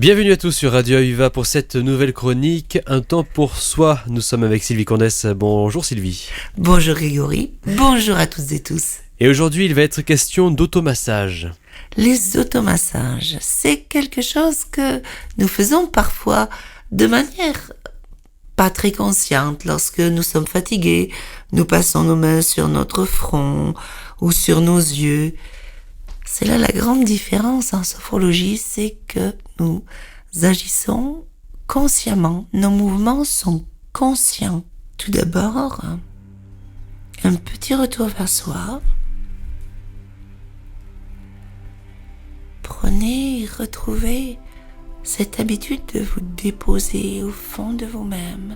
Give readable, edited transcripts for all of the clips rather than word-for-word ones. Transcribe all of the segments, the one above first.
Bienvenue à tous sur Radio Aviva pour cette nouvelle chronique, Un temps pour soi. Nous sommes avec Sylvie Condès. Bonjour Sylvie. Bonjour Grégory, bonjour à toutes et tous. Et aujourd'hui il va être question d'automassage. Les automassages, c'est quelque chose que nous faisons parfois de manière pas très consciente. Lorsque nous sommes fatigués, nous passons nos mains sur notre front ou sur nos yeux. C'est là la grande différence en sophrologie, c'est que nous agissons consciemment, nos mouvements sont conscients. Tout d'abord, un petit retour vers soi. Prenez et retrouvez cette habitude de vous déposer au fond de vous-même,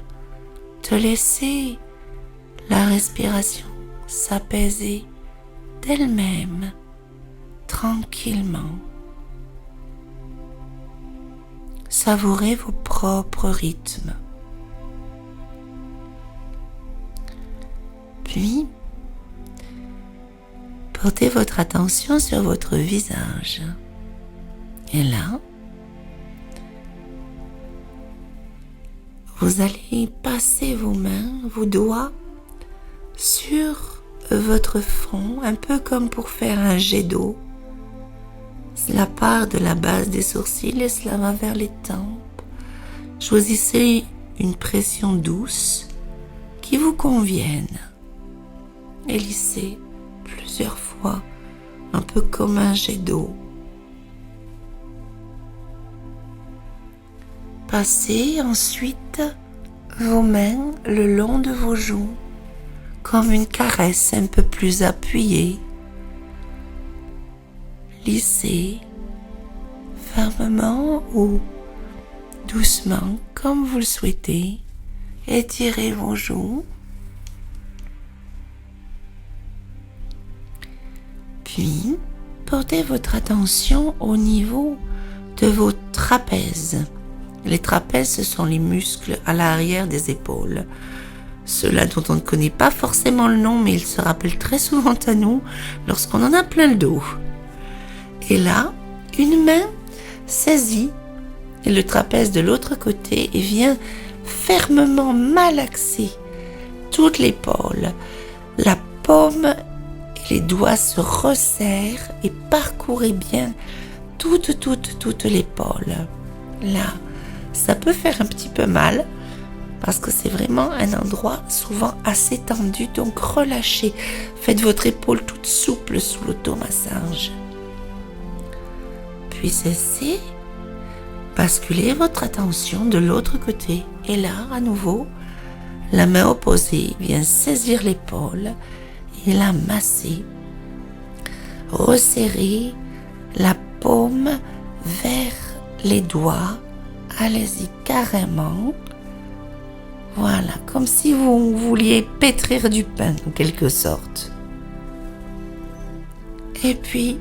de laisser la respiration s'apaiser d'elle-même, tranquillement. Savourez vos propres rythmes. Puis, portez votre attention sur votre visage. Et là, vous allez passer vos mains, vos doigts sur votre front, un peu comme pour faire un jet d'eau. Cela part de la base des sourcils et cela va vers les tempes. Choisissez une pression douce qui vous convienne. Et lissez plusieurs fois, un peu comme un jet d'eau. Passez ensuite vos mains le long de vos joues, comme une caresse un peu plus appuyée. Lissez fermement ou doucement, comme vous le souhaitez. Étirez vos joues. Puis, portez votre attention au niveau de vos trapèzes. Les trapèzes, ce sont les muscles à l'arrière des épaules. Ceux-là dont on ne connaît pas forcément le nom, mais ils se rappellent très souvent à nous lorsqu'on en a plein le dos. Et là, une main saisit le trapèze de l'autre côté et vient fermement malaxer toute l'épaule. La paume et les doigts se resserrent et parcourez bien toute l'épaule. Là, ça peut faire un petit peu mal parce que c'est vraiment un endroit souvent assez tendu, donc relâchez. Faites votre épaule toute souple sous l'automassage. Puis cessez, basculez votre attention de l'autre côté. Et là, à nouveau, la main opposée vient saisir l'épaule et la masser. Resserrez la paume vers les doigts. Allez-y carrément. Voilà, comme si vous vouliez pétrir du pain en quelque sorte. Et puis,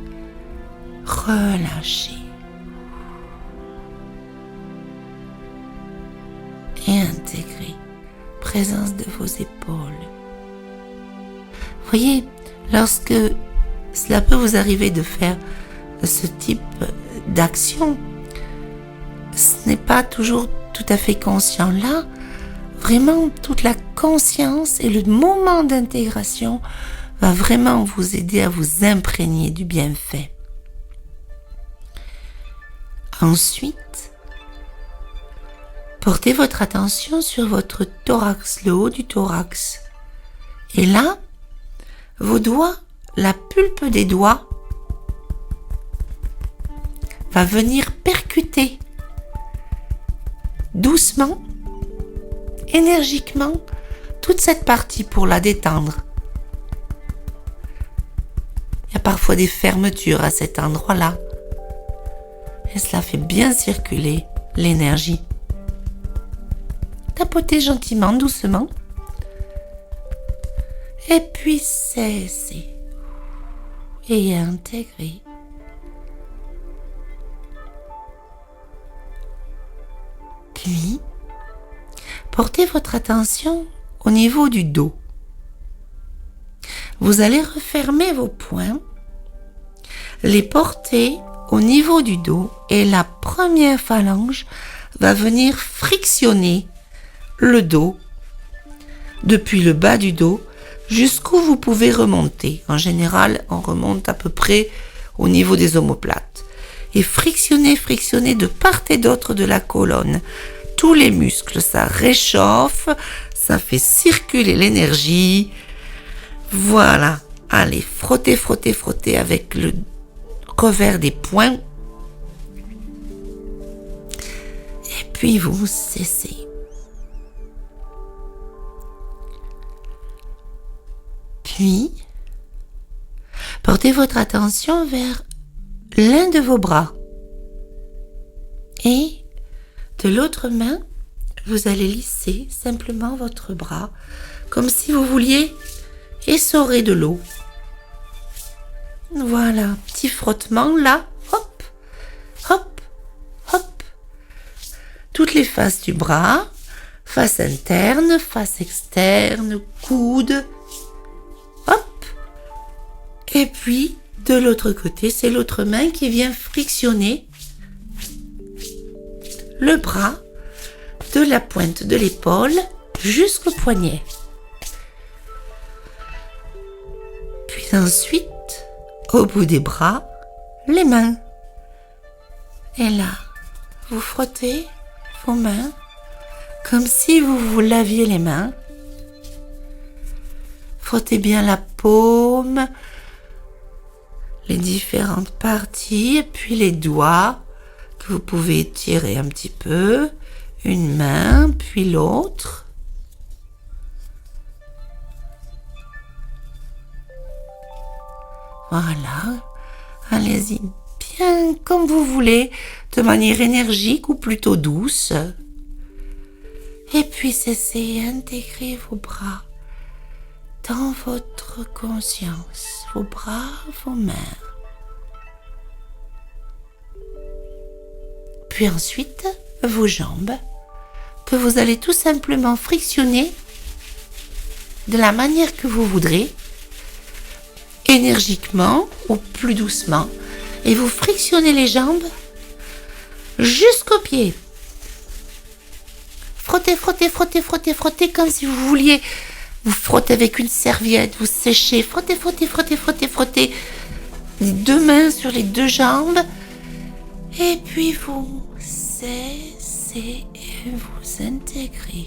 relâchez. Et intégrez présence de vos épaules. Voyez, lorsque cela peut vous arriver de faire ce type d'action, ce n'est pas toujours tout à fait conscient. Là, vraiment, toute la conscience et le moment d'intégration va vraiment vous aider à vous imprégner du bienfait. Ensuite, portez votre attention sur votre thorax, le haut du thorax. Et là, vos doigts, la pulpe des doigts, va venir percuter doucement, énergiquement, toute cette partie pour la détendre. Il y a parfois des fermetures à cet endroit-là. Et cela fait bien circuler l'énergie. Tapotez gentiment, doucement. Et puis cessez. Et intégrez. Puis, portez votre attention au niveau du dos. Vous allez refermer vos poings, les porter au niveau du dos et la première phalange va venir frictionner le dos depuis le bas du dos jusqu'où vous pouvez remonter. En général, on remonte à peu près au niveau des omoplates. Et frictionner de part et d'autre de la colonne. Tous les muscles, ça réchauffe, ça fait circuler l'énergie. Voilà. Allez, frottez avec le revers des poings. Et puis vous cessez. Puis, portez votre attention vers l'un de vos bras. Et de l'autre main, vous allez lisser simplement votre bras, comme si vous vouliez essorer de l'eau. Voilà, petit frottement là, hop, hop, hop. Toutes les faces du bras, face interne, face externe, coude, hop. Et puis, de l'autre côté, c'est l'autre main qui vient frictionner le bras de la pointe de l'épaule jusqu'au poignet. Puis ensuite, au bout des bras, les mains. Et là, vous frottez vos mains comme si vous vous laviez les mains. Frottez bien la paume, les différentes parties, et puis les doigts que vous pouvez étirer un petit peu. Une main, puis l'autre. Voilà. Allez-y bien comme vous voulez, de manière énergique ou plutôt douce. Et puis cessez d'intégrer vos bras dans votre conscience, vos bras, vos mains. Puis ensuite, vos jambes, que vous allez tout simplement frictionner de la manière que vous voudrez, énergiquement ou plus doucement. Et vous frictionnez les jambes jusqu'aux pieds. Frottez, comme si vous vouliez vous frotter avec une serviette, vous séchez. Frottez. Les deux mains sur les deux jambes. Et puis vous cessez et vous intégrez.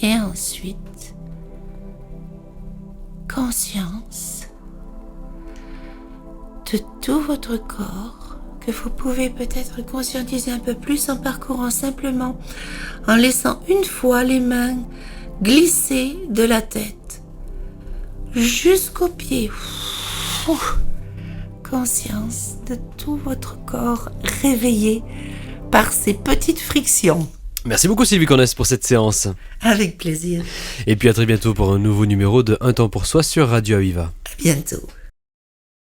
Et ensuite, conscience de tout votre corps que vous pouvez peut-être conscientiser un peu plus en parcourant simplement, en laissant une fois les mains glisser de la tête jusqu'aux pieds. Conscience de tout votre corps réveillé par ces petites frictions. Merci beaucoup Sylvie Cornès pour cette séance. Avec plaisir. Et puis à très bientôt pour un nouveau numéro de Un temps pour soi sur Radio Aviva. À bientôt.